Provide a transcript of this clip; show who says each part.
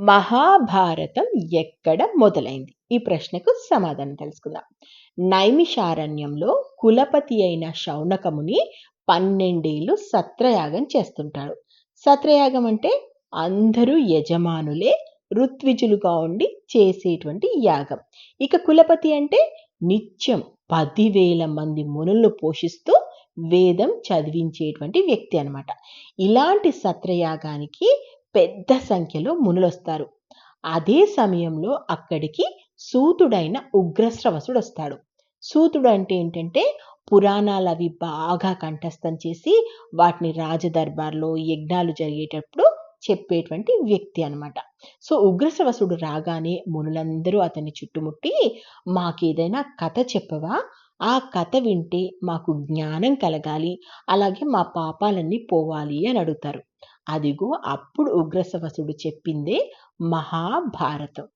Speaker 1: మహాభారతం ఎక్కడ మొదలైంది? ఈ ప్రశ్నకు సమాధానం తెలుసుకుందాం. నైమిషారణ్యంలో కులపతి అయిన శౌనకముని 12 ఏళ్ళు సత్రయాగం చేస్తుంటాడు. సత్రయాగం అంటే అందరూ యజమానులే ఋత్విజులుగా ఉండి చేసేటువంటి యాగం. ఇక కులపతి అంటే నిత్యం 10,000 మంది మునులను పోషిస్తూ వేదం చదివించేటువంటి వ్యక్తి అన్నమాట. ఇలాంటి సత్రయాగానికి పెద్ద సంఖ్యలో మునులొస్తారు. అదే సమయంలో అక్కడికి సూతుడైన ఉగ్రశ్రవసుడు వస్తాడు. సూతుడు అంటే ఏంటంటే పురాణాలవి బాగా కంఠస్థం చేసి వాటిని రాజదర్బార్లో యజ్ఞాలు జరిగేటప్పుడు చెప్పేటువంటి వ్యక్తి అన్నమాట. సో ఉగ్రశ్రవసుడు రాగానే మునులందరూ అతన్ని చుట్టుముట్టి, మాకేదైనా కథ చెప్పవా? ఆ కథ వింటే మాకు జ్ఞానం కలగాలి, అలాగే మా పాపాలన్నీ పోవాలి అని అడుగుతారు. అదిగో అప్పుడు ఉగ్రశ్రవసుడు చెప్పిందే మహాభారతం.